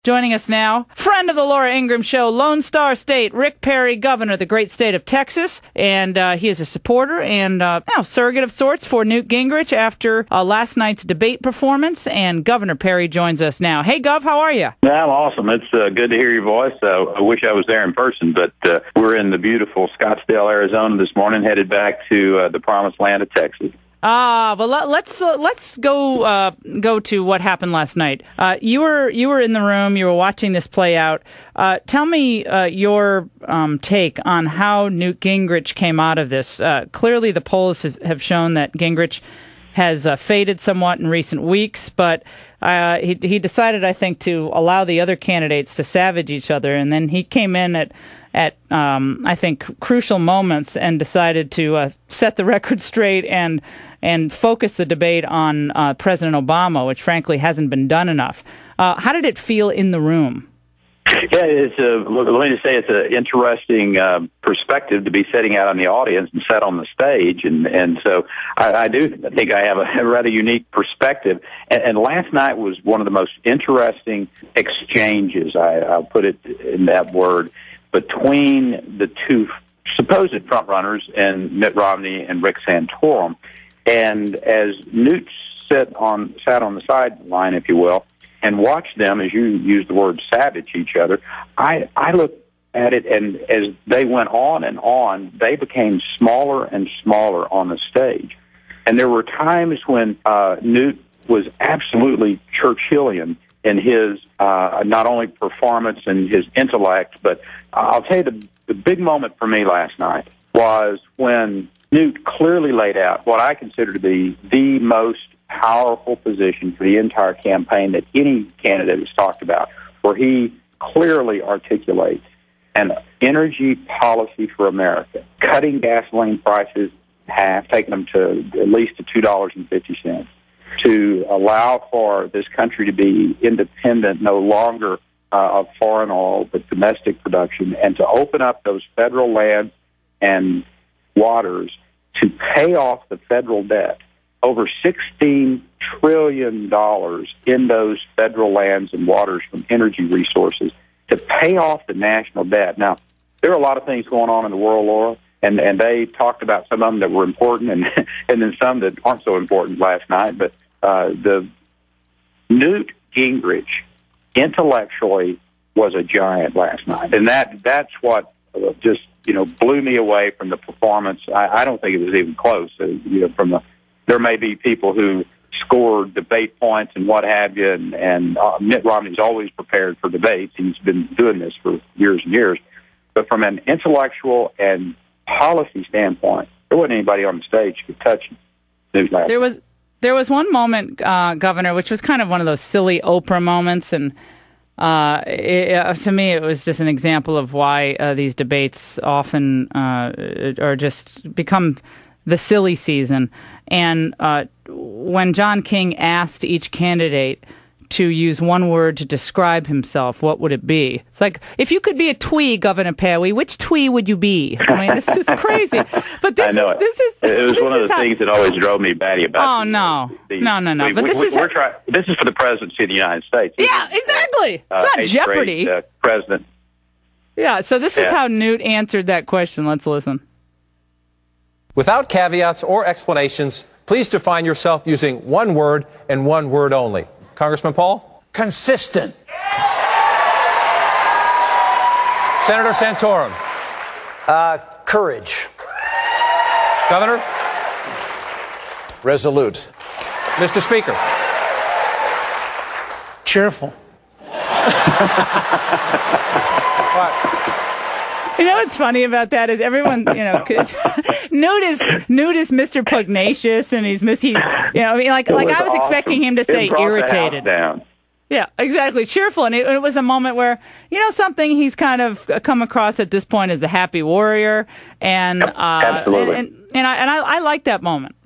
Joining us now, friend of the Laura Ingraham Show, Lone Star State, Rick Perry, governor of the great state of Texas, and he is a supporter and surrogate of sorts for Newt Gingrich after last night's debate performance, and Governor Perry joins us now. Hey, Gov, how are you? I'm awesome. It's good to hear your voice. I wish I was there in person, but we're in the beautiful Scottsdale, Arizona this morning, headed back to the promised land of Texas. Well, let's go to what happened last night. You were in the room. You were watching this play out. Tell me your take on how Newt Gingrich came out of this. Clearly, the polls have shown that Gingrich has faded somewhat in recent weeks, but he decided, I think, to allow the other candidates to savage each other, and then he came in at I think, crucial moments and decided to set the record straight and focus the debate on President Obama, which frankly hasn't been done enough. How did it feel in the room? Yeah, let me just say it's an interesting perspective to be sitting out on the audience and set on the stage, and so I do think I have a rather unique perspective. And last night was one of the most interesting exchanges, I'll put it in that word, between the two supposed frontrunners and Mitt Romney and Rick Santorum. And as Newt sat on the sideline, if you will, and watched them, as you used the word, savage each other, I looked at it, and as they went on, they became smaller and smaller on the stage. And there were times when Newt was absolutely Churchillian in his not only performance and his intellect, but I'll tell you the big moment for me last night was when Newt clearly laid out what I consider to be the most powerful position for the entire campaign that any candidate has talked about, where he clearly articulates an energy policy for America, cutting gasoline prices in half, taking them to at least to $2.50, to allow for this country to be independent, no longer of foreign oil, but domestic production, and to open up those federal lands and waters to pay off the federal debt, over $16 trillion in those federal lands and waters from energy resources, to pay off the national debt. Now, there are a lot of things going on in the world, Laura, and they talked about some of them that were important and then some that aren't so important last night, but the Newt Gingrich intellectually was a giant last night, and that's what just blew me away from the performance. I don't think it was even close. There may be people who scored debate points and what have you, and Mitt Romney's always prepared for debates. He's been doing this for years and years. But from an intellectual and policy standpoint, there wasn't anybody on the stage who could touch Newt last night. There was one moment, Governor, which was kind of one of those silly Oprah moments, and to me it was just an example of why these debates often are just become the silly season. And when John King asked each candidate to use one word to describe himself, what would it be? It's like, if you could be a twee, Governor Perry, which twee would you be? I mean, this is crazy. But it was one of the things that always drove me batty about. Oh, no. No. But this is for the presidency of the United States. Yeah, exactly. It's not Jeopardy. President. Yeah, so this is how Newt answered that question. Let's listen. Without caveats or explanations, please define yourself using one word and one word only. Congressman Paul? Consistent. Senator Santorum? Courage. Governor? Resolute. Mr. Speaker? Cheerful. You know what's funny about that is everyone, Newt is Mr. Pugnacious, and he's I was expecting him to say irritated. Yeah, exactly. Cheerful. And it was a moment where, something he's kind of come across at this point as the happy warrior. And, absolutely. And I like that moment.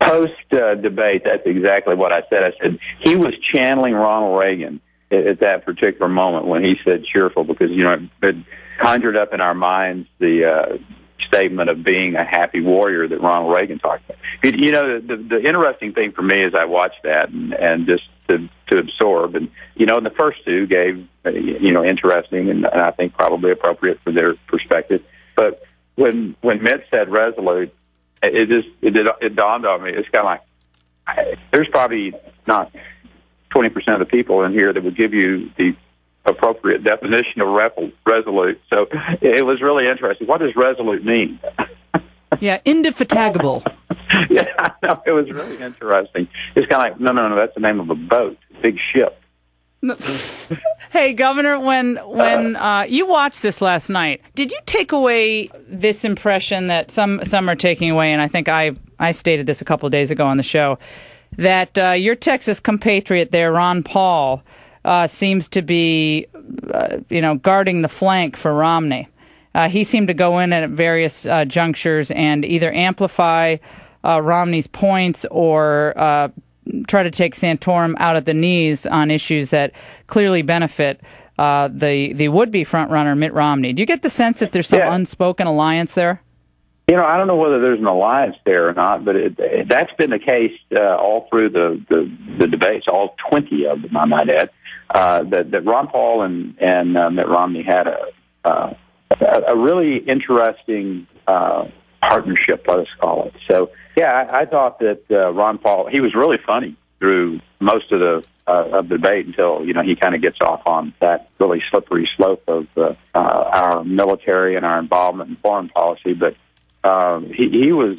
Post-debate, that's exactly what I said. I said he was channeling Ronald Reagan at that particular moment when he said cheerful, because, it conjured up in our minds the statement of being a happy warrior that Ronald Reagan talked about. The interesting thing for me as I watched that and just to absorb. And, and the first two gave, interesting and I think probably appropriate for their perspective. But when Mitt said resolute, it dawned on me. It's kind of like, there's probably not 20% of the people in here that would give you the appropriate definition of resolute. So it was really interesting. What does resolute mean? Yeah, indefatigable. Yeah, no, it was really interesting. It's kind of like, no, that's the name of a boat, big ship. Hey, Governor, when you watched this last night, did you take away this impression that some are taking away, and I think I stated this a couple of days ago on the show, that your Texas compatriot there, Ron Paul, seems to be, guarding the flank for Romney. He seemed to go in at various junctures and either amplify Romney's points or try to take Santorum out at the knees on issues that clearly benefit the would-be frontrunner Mitt Romney. Do you get the sense that there's some unspoken alliance there? I don't know whether there's an alliance there or not, but that's been the case all through the debates, all 20 of them, I might add, that Ron Paul and Mitt Romney had a really interesting partnership, let us call it. So, yeah, I thought that Ron Paul, he was really funny through most of the debate until, he kind of gets off on that really slippery slope of our military and our involvement in foreign policy. But he was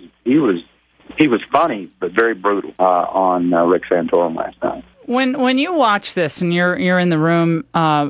funny, but very brutal on Rick Santorum last night. When you watch this and you're in the room,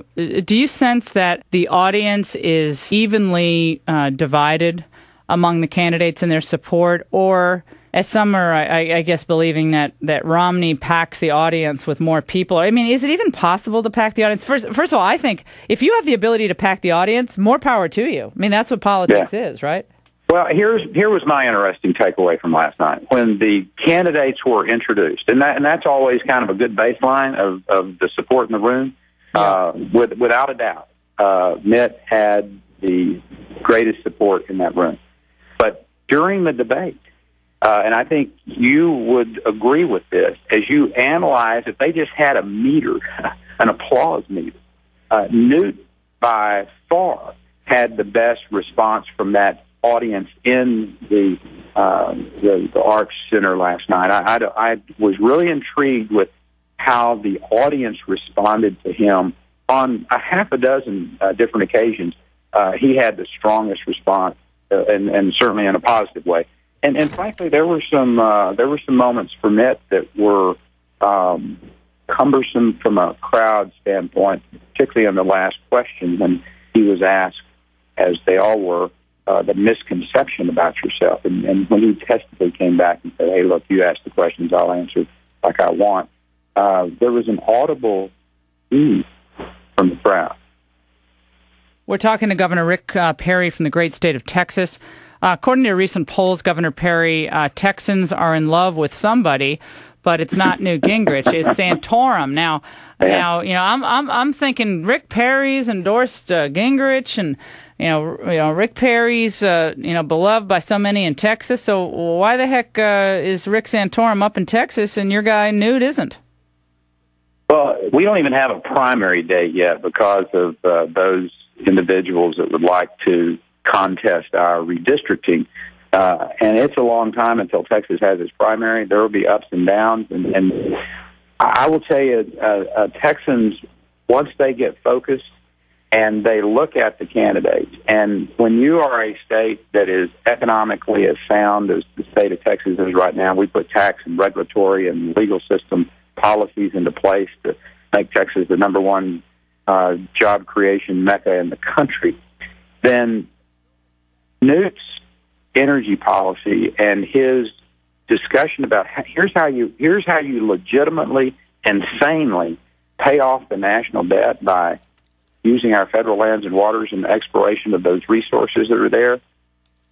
do you sense that the audience is evenly divided among the candidates and their support, or as some are, I guess, believing that Romney packs the audience with more people? I mean, is it even possible to pack the audience? First of all, I think if you have the ability to pack the audience, more power to you. I mean, that's what politics is, right? Well, here was my interesting takeaway from last night. When the candidates were introduced, and that's always kind of a good baseline of the support in the room, without a doubt, Mitt had the greatest support in that room. But during the debate, and I think you would agree with this, as you analyze, if they just had a meter, an applause meter, Newt by far had the best response from that audience in the Arts Center last night. I was really intrigued with how the audience responded to him on a half a dozen different occasions. He had the strongest response, and certainly in a positive way. And frankly, there were some moments for Mitt that were cumbersome from a crowd standpoint, particularly on the last question when he was asked, as they all were, the misconception about yourself. And when he testily came back and said, hey, look, you asked the questions, I'll answer like I want, there was an audible ooh from the crowd. We're talking to Governor Rick Perry from the great state of Texas. According to recent polls, Governor Perry, Texans are in love with somebody, but it's not Newt Gingrich. It's Santorum. Now, I'm thinking Rick Perry's endorsed Gingrich, and Rick Perry's beloved by so many in Texas. So why the heck is Rick Santorum up in Texas and your guy Newt isn't? Well, we don't even have a primary date yet because of those individuals that would like to contest our redistricting. And it's a long time until Texas has its primary. There will be ups and downs. And I will tell you, Texans, once they get focused and they look at the candidates, and when you are a state that is economically as sound as the state of Texas is right now, we put tax and regulatory and legal system policies into place to make Texas the number one job creation mecca in the country, then Newt's energy policy and his discussion about here's how you legitimately and sanely pay off the national debt by using our federal lands and waters and the exploration of those resources that are there,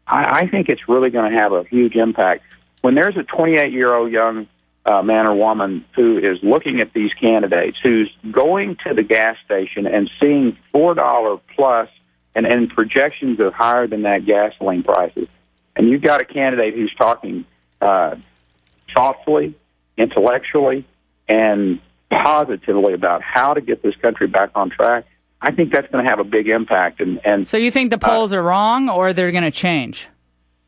I think it's really going to have a huge impact. When there's a 28-year-old young man or woman who is looking at these candidates, who's going to the gas station and seeing $4 plus and projections of higher than that gasoline prices, and you've got a candidate who's talking thoughtfully, intellectually, and positively about how to get this country back on track, I think that's going to have a big impact. And so you think the polls are wrong, or they're going to change?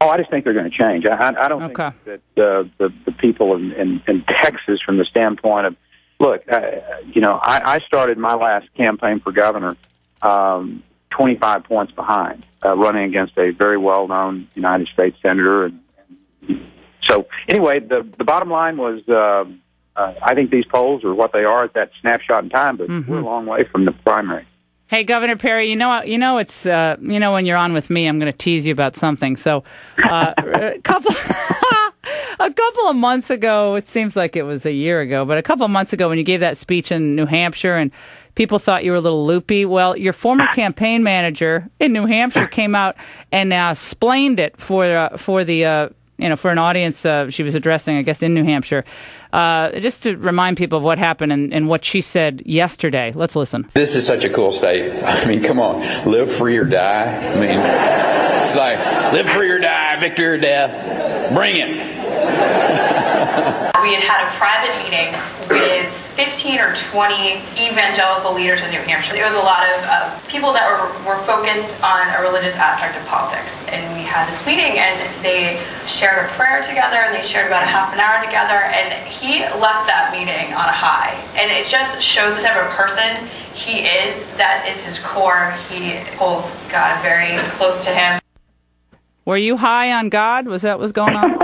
Oh, I just think they're going to change. I don't think that the people in Texas, from the standpoint of, look, I started my last campaign for governor 25 points behind, running against a very well-known United States senator. And so, anyway, the bottom line was, I think these polls are what they are at that snapshot in time, but we're a long way from the primary. Hey, Governor Perry, you know it's when you're on with me, I'm going to tease you about something. So, a couple of months ago, it seems like it was a year ago, but a couple of months ago when you gave that speech in New Hampshire and people thought you were a little loopy, well, your former campaign manager in New Hampshire came out and explained it for an audience she was addressing, I guess, in New Hampshire. Just to remind people of what happened and what she said yesterday. Let's listen. This is such a cool state. I mean, come on. Live free or die. I mean, it's like, live free or die, victory or death. Bring it. We had a private meeting with 15 or 20 evangelical leaders in New Hampshire. It was a lot of people that were focused on a religious aspect of politics. And we had this meeting, and they shared a prayer together, and they shared about a half an hour together, and he left that meeting on a high. And it just shows the type of person he is. That is his core. He holds God very close to him. Were you high on God? Was that what's going on?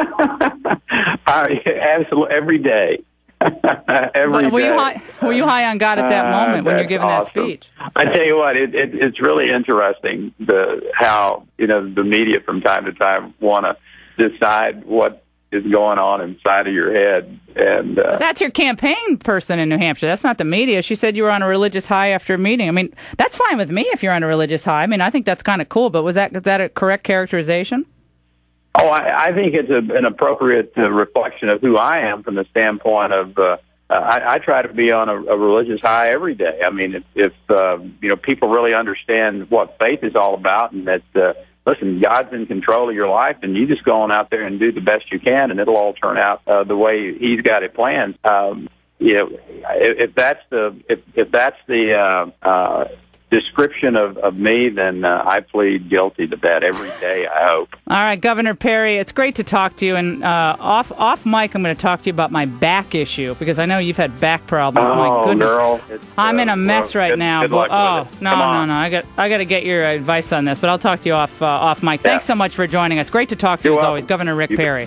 Absolutely, every day. Were you high on God at that moment when you're giving that speech? I tell you what, it's really interesting how the media from time to time want to decide what is going on inside of your head. And that's your campaign person in New Hampshire. That's not the media. She said you were on a religious high after a meeting. I mean, that's fine with me if you're on a religious high. I mean, I think that's kind of cool. But is that a correct characterization? Oh, I think it's an appropriate reflection of who I am from the standpoint of I try to be on a religious high every day. I mean, if people really understand what faith is all about, and that listen, God's in control of your life, and you just go on out there and do the best you can, and it'll all turn out the way He's got it planned. If that's the description of me, then I plead guilty to that every day, I hope. All right, Governor Perry, it's great to talk to you. And off mic, I'm going to talk to you about my back issue, because I know you've had back problems. Oh, my goodness. Girl. I'm in a mess right now. Good luck with it. No. I got to get your advice on this, but I'll talk to you off mic. Thanks so much for joining us. Great to talk to you as always, Governor Rick Perry.